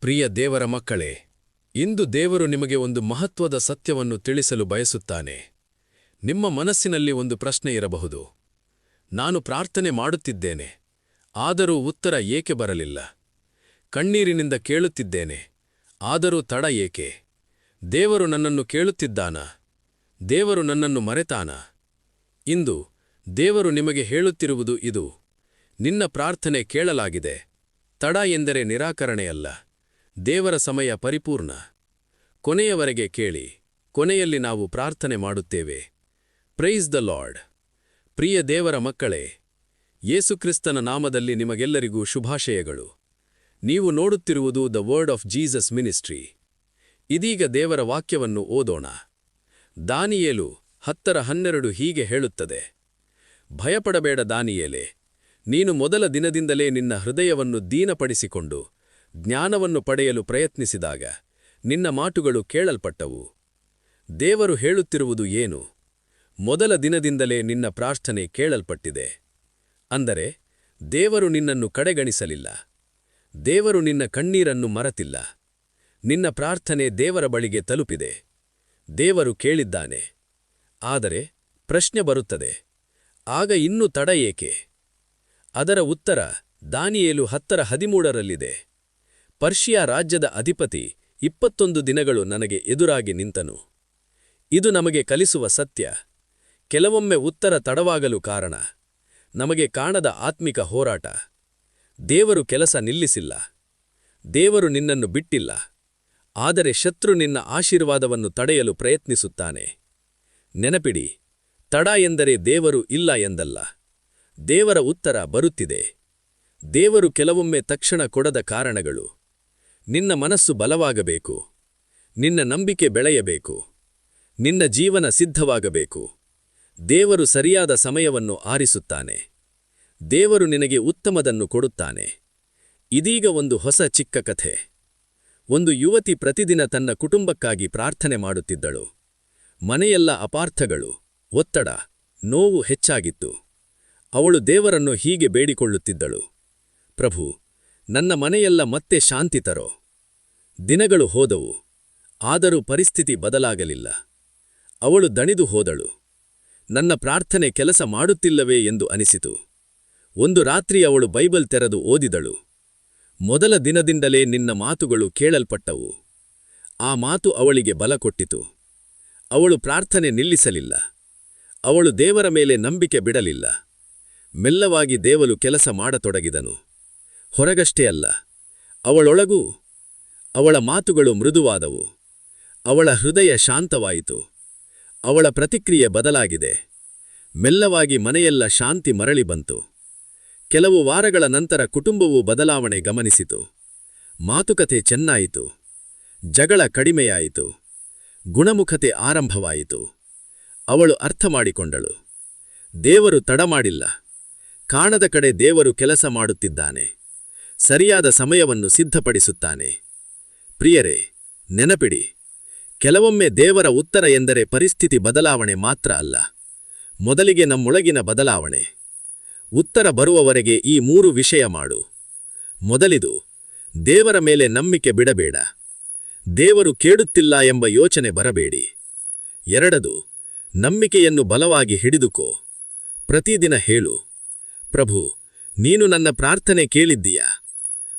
ಪ್ರಿಯ ದೇವರ ಮಕ್ಕಳೇ, ಇಂದು ದೇವರು ನಿಮಗೆ ಒಂದು ಮಹತ್ವದ ಸತ್ಯವನ್ನು ತಿಳಿಸಲು ಬಯಸುತ್ತಾನೆ. ನಿಮ್ಮ ಮನಸ್ಸಿನಲ್ಲಿ ಒಂದು ಪ್ರಶ್ನೆ ಇರಬಹುದು. ನಾನು ಪ್ರಾರ್ಥನೆ ಮಾಡುತ್ತಿದ್ದೇನೆ, ಆದರೂ ಉತ್ತರ ಏಕೆ ಬರಲಿಲ್ಲ? ಕಣ್ಣೀರಿನಿಂದ ಕೇಳುತ್ತಿದ್ದೇನೆ, ಆದರೂ ತಡ ಏಕೆ? ದೇವರು ನನ್ನನ್ನು ಕೇಳುತ್ತಿದ್ದಾನಾ? ದೇವರು ನನ್ನನ್ನು ಮರೆತಾನಾ? ಇಂದು ದೇವರು ನಿಮಗೆ ಹೇಳುತ್ತಿರುವುದು ಇದು: ನಿನ್ನ ಪ್ರಾರ್ಥನೆ ಕೇಳಲಾಗಿದೆ. ತಡ ಎಂದರೆ ನಿರಾಕರಣೆಯಲ್ಲ, ದೇವರ ಸಮಯ ಪರಿಪೂರ್ಣ. ಕೊನೆಯವರೆಗೆ ಕೇಳಿ, ಕೊನೆಯಲ್ಲಿ ನಾವು ಪ್ರಾರ್ಥನೆ ಮಾಡುತ್ತೇವೆ. Price the lord. ಪ್ರಿಯ ದೇವರ ಮಕ್ಕಳೇ, ಯೇಸುಕ್ರಿಸ್ತನ ನಾಮದಲ್ಲಿ ನಿಮಗೆಲ್ಲರಿಗೂ ಶುಭಾಶಯಗಳು. ನೀವು ನೋಡುತ್ತಿರುವುದು the Word of Jesus ministry. ಇದೀಗ ದೇವರ ವಾಕ್ಯವನ್ನು ಓದೋಣ. ದಾನಿಯೇಲು 10:12 ಹೀಗೆ ಹೇಳುತ್ತದೆ: ಭಯಪಡಬೇಡ ದಾನಿಯೇಲೇ, ನೀನು ಮೊದಲ ದಿನದಿಂದಲೇ ನಿನ್ನ ಹೃದಯವನ್ನು ದೀನಪಡಿಸಿಕೊಂಡು ಜ್ಞಾನವನ್ನು ಪಡೆಯಲು ಪ್ರಯತ್ನಿಸಿದಾಗ ನಿನ್ನ ಮಾತುಗಳು ಕೇಳಲ್ಪಟ್ಟವು. ದೇವರು ಹೇಳುತ್ತಿರುವುದು ಏನು? ಮೊದಲ ದಿನದಿಂದಲೇ ನಿನ್ನ ಪ್ರಾರ್ಥನೆ ಕೇಳಲ್ಪಟ್ಟಿದೆ. ಅಂದರೆ ದೇವರು ನಿನ್ನನ್ನು ಕಡೆಗಣಿಸಲಿಲ್ಲ. ದೇವರು ನಿನ್ನ ಕಣ್ಣೀರನ್ನು ಮರೆತಿಲ್ಲ. ನಿನ್ನ ಪ್ರಾರ್ಥನೆ ದೇವರ ಬಳಿಗೆ ತಲುಪಿದೆ. ದೇವರು ಕೇಳಿದ್ದಾನೆ. ಆದರೆ ಪ್ರಶ್ನೆ ಬರುತ್ತದೆ, ಆಗ ಇನ್ನೂ ತಡ ಏಕೆ? ಅದರ ಉತ್ತರ ದಾನಿಯೇಲು 10:13ರಲ್ಲಿದೆ. ಪರ್ಷಿಯಾ ರಾಜ್ಯದ ಅಧಿಪತಿ 21 ದಿನಗಳು ನನಗೆ ಎದುರಾಗಿ ನಿಂತನು. ಇದು ನಮಗೆ ಕಲಿಸುವ ಸತ್ಯ. ಕೆಲವೊಮ್ಮೆ ಉತ್ತರ ತಡವಾಗಲು ಕಾರಣ ನಮಗೆ ಕಾಣದ ಆತ್ಮಿಕ ಹೋರಾಟ. ದೇವರು ಕೆಲಸ ನಿಲ್ಲಿಸಿಲ್ಲ. ದೇವರು ನಿನ್ನನ್ನು ಬಿಟ್ಟಿಲ್ಲ. ಆದರೆ ಶತ್ರು ನಿನ್ನ ಆಶೀರ್ವಾದವನ್ನು ತಡೆಯಲು ಪ್ರಯತ್ನಿಸುತ್ತಾನೆ. ನೆನಪಿಡಿ, ತಡ ಎಂದರೆ ದೇವರು ಇಲ್ಲ ಎಂದಲ್ಲ. ದೇವರ ಉತ್ತರ ಬರುತ್ತಿದೆ. ದೇವರು ಕೆಲವೊಮ್ಮೆ ತಕ್ಷಣ ಕೊಡದ ಕಾರಣಗಳು: ನಿನ್ನ ಮನಸ್ಸು ಬಲವಾಗಬೇಕು, ನಿನ್ನ ನಂಬಿಕೆ ಬೆಳೆಯಬೇಕು, ನಿನ್ನ ಜೀವನ ಸಿದ್ಧವಾಗಬೇಕು. ದೇವರು ಸರಿಯಾದ ಸಮಯವನ್ನು ಆರಿಸುತ್ತಾನೆ. ದೇವರು ನಿನಗೆ ಉತ್ತಮದನ್ನು ಕೊಡುತ್ತಾನೆ. ಇದೀಗ ಒಂದು ಹೊಸ ಚಿಕ್ಕ ಕಥೆ. ಒಂದು ಯುವತಿ ಪ್ರತಿದಿನ ತನ್ನ ಕುಟುಂಬಕ್ಕಾಗಿ ಪ್ರಾರ್ಥನೆ ಮಾಡುತ್ತಿದ್ದಳು. ಮನೆಯೆಲ್ಲ ಅಪಾರ್ಥಗಳು, ಒತ್ತಡ, ನೋವು ಹೆಚ್ಚಾಗಿತ್ತು. ಅವಳು ದೇವರನ್ನು ಹೀಗೆ ಬೇಡಿಕೊಳ್ಳುತ್ತಿದ್ದಳು: ಪ್ರಭು, ನನ್ನ ಮನೆಯೆಲ್ಲ ಮತ್ತೆ ಶಾಂತಿ ತರೋ. ದಿನಗಳು ಹೋದವು, ಆದರೂ ಪರಿಸ್ಥಿತಿ ಬದಲಾಗಲಿಲ್ಲ. ಅವಳು ದಣಿದು ಹೋದಳು. ನನ್ನ ಪ್ರಾರ್ಥನೆ ಕೆಲಸ ಮಾಡುತ್ತಿಲ್ಲವೇ ಎಂದು ಅನಿಸಿತು. ಒಂದು ರಾತ್ರಿ ಅವಳು ಬೈಬಲ್ ತೆರೆದು ಓದಿದಳು. ಮೊದಲ ದಿನದಿಂದಲೇ ನಿನ್ನ ಮಾತುಗಳು ಕೇಳಲ್ಪಟ್ಟವು. ಆ ಮಾತು ಅವಳಿಗೆ ಬಲ ಕೊಟ್ಟಿತು. ಅವಳು ಪ್ರಾರ್ಥನೆ ನಿಲ್ಲಿಸಲಿಲ್ಲ. ಅವಳು ದೇವರ ಮೇಲೆ ನಂಬಿಕೆ ಬಿಡಲಿಲ್ಲ. ಮೆಲ್ಲವಾಗಿ ದೇವರು ಕೆಲಸ ಮಾಡತೊಡಗಿದನು. ಹೊರಗಷ್ಟೇ ಅಲ್ಲ, ಅವಳೊಳಗೂ. ಅವಳ ಮಾತುಗಳು ಮೃದುವಾದವು. ಅವಳ ಹೃದಯ ಶಾಂತವಾಯಿತು. ಅವಳ ಪ್ರತಿಕ್ರಿಯೆ ಬದಲಾಗಿದೆ. ಮೆಲ್ಲವಾಗಿ ಮನೆಯೆಲ್ಲ ಶಾಂತಿ ಮರಳಿ ಬಂತು. ಕೆಲವು ವಾರಗಳ ನಂತರ ಕುಟುಂಬವು ಬದಲಾವಣೆ ಗಮನಿಸಿತು. ಮಾತುಕತೆ ಚೆನ್ನಾಯಿತು. ಜಗಳ ಕಡಿಮೆಯಾಯಿತು. ಗುಣಮುಖತೆ ಆರಂಭವಾಯಿತು. ಅವಳು ಅರ್ಥ ಮಾಡಿಕೊಂಡಳು: ದೇವರು ತಡಮಾಡಿಲ್ಲ. ಕಾಣದ ಕಡೆ ದೇವರು ಕೆಲಸ ಮಾಡುತ್ತಿದ್ದಾನೆ. ಸರಿಯಾದ ಸಮಯವನ್ನು ಸಿದ್ಧಪಡಿಸುತ್ತಾನೆ. ಪ್ರಿಯರೇ, ನೆನಪಿಡಿ, ಕೆಲವೊಮ್ಮೆ ದೇವರ ಉತ್ತರ ಎಂದರೆ ಪರಿಸ್ಥಿತಿ ಬದಲಾವಣೆ ಮಾತ್ರ ಅಲ್ಲ, ಮೊದಲಿಗೆ ನಮ್ಮೊಳಗಿನ ಬದಲಾವಣೆ. ಉತ್ತರ ಬರುವವರೆಗೆ ಈ 3 ವಿಷಯ ಮಾಡು. ಮೊದಲಿದು, ದೇವರ ಮೇಲೆ ನಂಬಿಕೆ ಬಿಡಬೇಡ. ದೇವರು ಕೇಳುತ್ತಿಲ್ಲ ಎಂಬ ಯೋಚನೆ ಬರಬೇಡಿ. ಎರಡದು, ನಂಬಿಕೆಯನ್ನು ಬಲವಾಗಿ ಹಿಡಿದುಕೋ. ಪ್ರತಿದಿನ ಹೇಳು: ಪ್ರಭು, ನೀನು ನನ್ನ ಪ್ರಾರ್ಥನೆ ಕೇಳಿದ್ದೀಯಾ?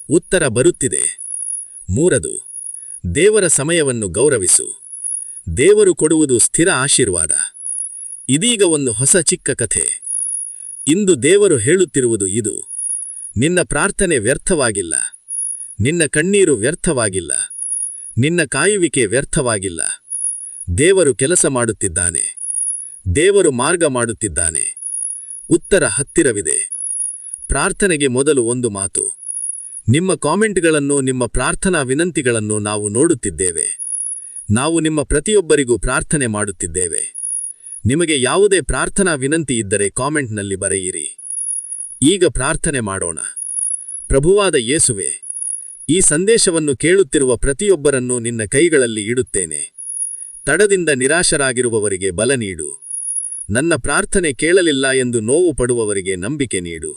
ಉತ್ತರ ಬರುತ್ತಿದೆ. ಮೂರದು, ದೇವರ ಸಮಯವನ್ನು ಗೌರವಿಸು. ದೇವರು ಕೊಡುವುದು ಸ್ಥಿರ ಆಶೀರ್ವಾದ. ಇದೀಗ ಒಂದು ಹೊಸ ಚಿಕ್ಕ ಕಥೆ. ಇಂದು ದೇವರು ಹೇಳುತ್ತಿರುವುದು ಇದು: ನಿನ್ನ ಪ್ರಾರ್ಥನೆ ವ್ಯರ್ಥವಾಗಿಲ್ಲ. ನಿನ್ನ ಕಣ್ಣೀರು ವ್ಯರ್ಥವಾಗಿಲ್ಲ. ನಿನ್ನ ಕಾಯುವಿಕೆ ವ್ಯರ್ಥವಾಗಿಲ್ಲ. ದೇವರು ಕೆಲಸ ಮಾಡುತ್ತಿದ್ದಾನೆ. ದೇವರು ಮಾರ್ಗ ಮಾಡುತ್ತಿದ್ದಾನೆ. ಉತ್ತರ ಹತ್ತಿರವಿದೆ. ಪ್ರಾರ್ಥನೆಗೆ ಮೊದಲು ಒಂದು ಮಾತು. ನಿಮ್ಮ ಕಾಮೆಂಟ್ಗಳನ್ನು, ನಿಮ್ಮ ಪ್ರಾರ್ಥನಾ ವಿನಂತಿಗಳನ್ನು ನಾವು ನೋಡುತ್ತಿದ್ದೇವೆ. ನಾವು ನಿಮ್ಮ ಪ್ರತಿಯೊಬ್ಬರಿಗೂ ಪ್ರಾರ್ಥನೆ ಮಾಡುತ್ತಿದ್ದೇವೆ. ನಿಮಗೆ ಯಾವುದೇ ಪ್ರಾರ್ಥನಾ ವಿನಂತಿ ಇದ್ದರೆ ಕಾಮೆಂಟ್ನಲ್ಲಿ ಬರೆಯಿರಿ. ಈಗ ಪ್ರಾರ್ಥನೆ ಮಾಡೋಣ. ಪ್ರಭುವಾದ ಯೇಸುವೆ, ಈ ಸಂದೇಶವನ್ನು ಕೇಳುತ್ತಿರುವ ಪ್ರತಿಯೊಬ್ಬರನ್ನೂ ನಿನ್ನ ಕೈಗಳಲ್ಲಿ ಇಡುತ್ತೇನೆ. ತಡದಿಂದ ನಿರಾಶರಾಗಿರುವವರಿಗೆ ಬಲ ನೀಡು. ನನ್ನ ಪ್ರಾರ್ಥನೆ ಕೇಳಲಿಲ್ಲ ಎಂದು ನೋವು ಪಡುವವರಿಗೆ ನಂಬಿಕೆ ನೀಡು.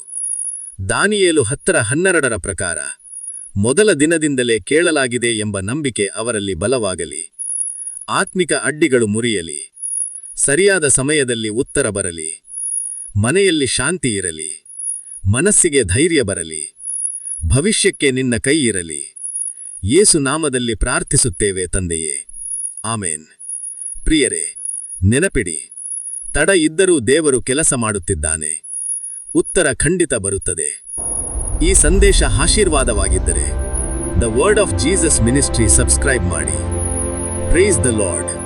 ದಾನಿಯೇಲು 10:12 ಪ್ರಕಾರ ಮೊದಲ ದಿನದಿಂದಲೇ ಕೇಳಲಾಗಿದೆ ಎಂಬ ನಂಬಿಕೆ ಅವರಲ್ಲಿ ಬಲವಾಗಲಿ. ಆತ್ಮಿಕ ಅಡ್ಡಿಗಳು ಮುರಿಯಲಿ. ಸರಿಯಾದ ಸಮಯದಲ್ಲಿ ಉತ್ತರ ಬರಲಿ. ಮನೆಯಲ್ಲಿ ಶಾಂತಿ ಇರಲಿ. ಮನಸ್ಸಿಗೆ ಧೈರ್ಯ ಬರಲಿ. ಭವಿಷ್ಯಕ್ಕೆ ನಿನ್ನ ಕೈ ಇರಲಿ. ಯೇಸು ನಾಮದಲ್ಲಿ ಪ್ರಾರ್ಥಿಸುತ್ತೇವೆ ತಂದೆಯೇ, ಆಮೇನ್. ಪ್ರಿಯರೇ, ನೆನಪಿಡಿ, ತಡ ಇದ್ದರೂ ದೇವರು ಕೆಲಸ ಮಾಡುತ್ತಿದ್ದಾನೆ. ಉತ್ತರ ಖಂಡಿತ ಬರುತ್ತದೆ. ಈ ಸಂದೇಶ ಆಶೀರ್ವಾದವಾಗಿದ್ದರೆ the Word of Jesus Ministry subscribe ಮಾಡಿ. Praise the lord.